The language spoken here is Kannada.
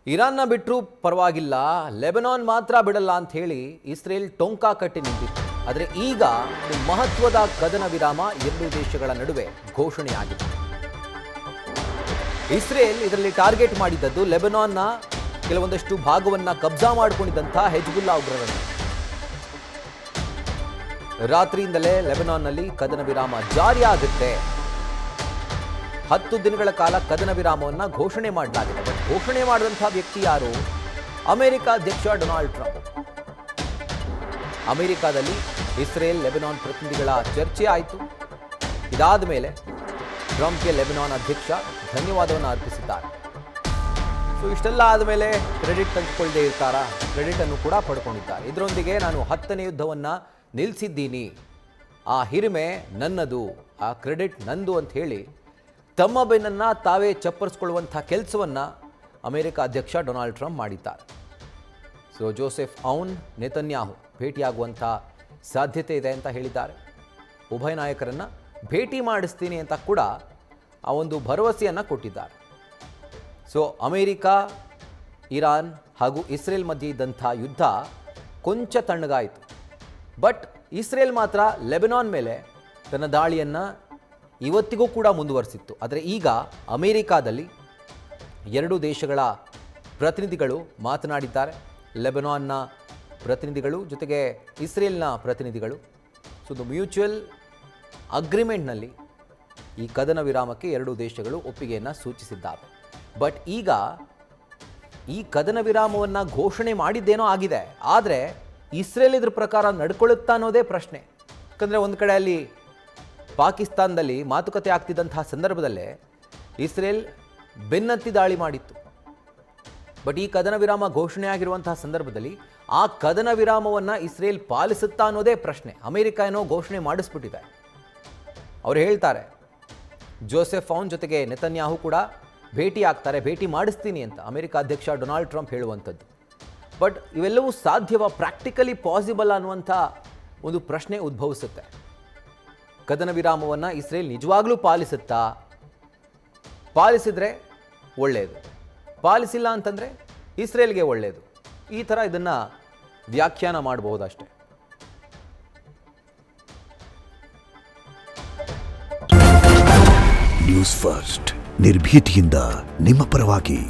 ಇರಾನ್ನ ಬಿಟ್ಟರೂ ಪರವಾಗಿಲ್ಲ, ಲೆಬನಾನ್ ಮಾತ್ರ ಬಿಡಲ್ಲ ಅಂತ ಹೇಳಿ ಇಸ್ರೇಲ್ ಟೊಂಕ ಕಟ್ಟಿ ನಿಂತಿತ್ತು. ಆದರೆ ಈಗ ಮಹತ್ವದ ಕದನ ವಿರಾಮ ಎರಡೂ ದೇಶಗಳ ನಡುವೆ ಘೋಷಣೆಯಾಗಿದೆ. ಇಸ್ರೇಲ್ ಇದರಲ್ಲಿ ಟಾರ್ಗೆಟ್ ಮಾಡಿದ್ದದ್ದು ಲೆಬನಾನ್ನ ಕೆಲವೊಂದಷ್ಟು ಭಾಗವನ್ನ ಕಬ್ಜಾ ಮಾಡಿಕೊಂಡಿದ್ದಂಥ ಹೆಜ್ಬುಲ್ಲಾ ಉಗ್ರರನ್ನು. ರಾತ್ರಿಯಿಂದಲೇ ಲೆಬನಾನ್ನಲ್ಲಿ ಕದನ ವಿರಾಮ ಜಾರಿಯಾಗುತ್ತೆ. 10 ದಿನಗಳ ಕಾಲ ಕದನ ವಿರಾಮವನ್ನು ಘೋಷಣೆ ಮಾಡಲಾಗಿದೆ. ಬಟ್ ಘೋಷಣೆ ಮಾಡಿದಂಥ ವ್ಯಕ್ತಿ ಯಾರು? ಅಮೆರಿಕ ಅಧ್ಯಕ್ಷ ಡೊನಾಲ್ಡ್ ಟ್ರಂಪ್. ಅಮೆರಿಕಾದಲ್ಲಿ ಇಸ್ರೇಲ್ ಲೆಬನಾನ್ ಪ್ರತಿನಿಧಿಗಳ ಚರ್ಚೆ ಆಯಿತು. ಇದಾದ ಮೇಲೆ ಟ್ರಂಪ್ಗೆ ಲೆಬನಾನ್ ಅಧ್ಯಕ್ಷ ಧನ್ಯವಾದವನ್ನು ಅರ್ಪಿಸಿದ್ದಾರೆ. ಸೊ ಇಷ್ಟೆಲ್ಲ ಆದಮೇಲೆ ಕ್ರೆಡಿಟ್ ತೆಗೆದುಕೊಳ್ಳದೆ ಇರ್ತಾರಾ? ಕ್ರೆಡಿಟ್ ಅನ್ನು ಕೂಡ ಪಡ್ಕೊಂಡಿದ್ದಾರೆ. ಇದರೊಂದಿಗೆ ನಾನು 10ನೇ ಯುದ್ಧವನ್ನು ನಿಲ್ಲಿಸಿದ್ದೀನಿ, ಆ ಹಿರಿಮೆ ನನ್ನದು, ಆ ಕ್ರೆಡಿಟ್ ನಂದು ಅಂತ ಹೇಳಿ ತಮ್ಮ ಬೆನ್ನನ್ನು ತಾವೇ ಚಪ್ಪರಿಸ್ಕೊಳ್ಳುವಂಥ ಕೆಲಸವನ್ನು ಅಮೆರಿಕ ಅಧ್ಯಕ್ಷ ಡೊನಾಲ್ಡ್ ಟ್ರಂಪ್ ಮಾಡಿದ್ದಾರೆ. ಸೊ ಜೋಸೆಫ್ ಔನ್ ನೆತನ್ಯಾಹು ಭೇಟಿಯಾಗುವಂಥ ಸಾಧ್ಯತೆ ಇದೆ ಅಂತ ಹೇಳಿದ್ದಾರೆ. ಉಭಯ ನಾಯಕರನ್ನು ಭೇಟಿ ಮಾಡಿಸ್ತೀನಿ ಅಂತ ಕೂಡ ಆ ಒಂದು ಭರವಸೆಯನ್ನು ಕೊಟ್ಟಿದ್ದಾರೆ. ಸೊ ಅಮೆರಿಕ, ಇರಾನ್ ಹಾಗೂ ಇಸ್ರೇಲ್ ಮಧ್ಯೆ ಇದ್ದಂಥ ಯುದ್ಧ ಕೊಂಚ ತಣ್ಣಗಾಯಿತು. ಬಟ್ ಇಸ್ರೇಲ್ ಮಾತ್ರ ಲೆಬನಾನ್ ಮೇಲೆ ತನ್ನ ದಾಳಿಯನ್ನು ಇವತ್ತಿಗೂ ಕೂಡ ಮುಂದುವರಿಸಿತ್ತು. ಆದರೆ ಈಗ ಅಮೆರಿಕಾದಲ್ಲಿ ಎರಡೂ ದೇಶಗಳ ಪ್ರತಿನಿಧಿಗಳು ಮಾತನಾಡಿದ್ದಾರೆ. ಲೆಬನಾನ್ನ ಪ್ರತಿನಿಧಿಗಳು ಜೊತೆಗೆ ಇಸ್ರೇಲ್ನ ಪ್ರತಿನಿಧಿಗಳು. ಸೊ ಒಂದು ಮ್ಯೂಚುವಲ್ ಅಗ್ರಿಮೆಂಟ್ನಲ್ಲಿ ಈ ಕದನ ವಿರಾಮಕ್ಕೆ ಎರಡೂ ದೇಶಗಳು ಒಪ್ಪಿಗೆಯನ್ನು ಸೂಚಿಸಿದ್ದಾವೆ. ಬಟ್ ಈಗ ಈ ಕದನ ವಿರಾಮವನ್ನು ಘೋಷಣೆ ಮಾಡಿದ್ದೇನೋ ಆಗಿದೆ, ಆದರೆ ಇಸ್ರೇಲ್ ಇದ್ರ ಪ್ರಕಾರ ನಡ್ಕೊಳ್ಳುತ್ತಾ ಅನ್ನೋದೇ ಪ್ರಶ್ನೆ. ಯಾಕಂದರೆ ಒಂದು ಕಡೆ ಅಲ್ಲಿ ಪಾಕಿಸ್ತಾನದಲ್ಲಿ ಮಾತುಕತೆ ಆಗ್ತಿದ್ದಂತಹ ಸಂದರ್ಭದಲ್ಲೇ ಇಸ್ರೇಲ್ ಬೆನ್ನತ್ತಿ ದಾಳಿ ಮಾಡಿತ್ತು. ಬಟ್ ಈ ಕದನ ವಿರಾಮ ಘೋಷಣೆ ಆಗಿರುವಂತಹ ಸಂದರ್ಭದಲ್ಲಿ ಆ ಕದನ ವಿರಾಮವನ್ನು ಇಸ್ರೇಲ್ ಪಾಲಿಸುತ್ತಾ ಅನ್ನೋದೇ ಪ್ರಶ್ನೆ. ಅಮೆರಿಕ ಏನೋ ಘೋಷಣೆ ಮಾಡಿಸ್ಬಿಟ್ಟಿದೆ. ಅವರು ಹೇಳ್ತಾರೆ ಜೋಸೆಫ್ ಔನ್ ಜೊತೆಗೆ ನೆತನ್ಯಾಹು ಕೂಡ ಭೇಟಿ ಆಗ್ತಾರೆ, ಭೇಟಿ ಮಾಡಿಸ್ತೀನಿ ಅಂತ ಅಮೆರಿಕ ಅಧ್ಯಕ್ಷ ಡೊನಾಲ್ಡ್ ಟ್ರಂಪ್ ಹೇಳುವಂಥದ್ದು. ಬಟ್ ಇವೆಲ್ಲವೂ ಸಾಧ್ಯವ, ಪ್ರಾಕ್ಟಿಕಲಿ ಪಾಸಿಬಲ್ ಅನ್ನುವಂಥ ಒಂದು ಪ್ರಶ್ನೆ ಉದ್ಭವಿಸುತ್ತೆ. ಕದನ ವಿರಾಮವನ್ನು ಇಸ್ರೇಲ್ ನಿಜವಾಗ್ಲೂ ಪಾಲಿಸುತ್ತಾ? ಪಾಲಿಸಿದರೆ ಒಳ್ಳೆಯದು, ಪಾಲಿಸಿಲ್ಲ ಅಂತಂದರೆ ಇಸ್ರೇಲ್ಗೆ ಒಳ್ಳೆಯದು. ಈ ಥರ ಇದನ್ನು ವ್ಯಾಖ್ಯಾನ ಮಾಡಬಹುದಷ್ಟೆ. ನ್ಯೂಸ್ ಫಸ್ಟ್, ನಿರ್ಭೀತಿಯಿಂದ ನಿಮ್ಮ ಪರವಾಗಿ.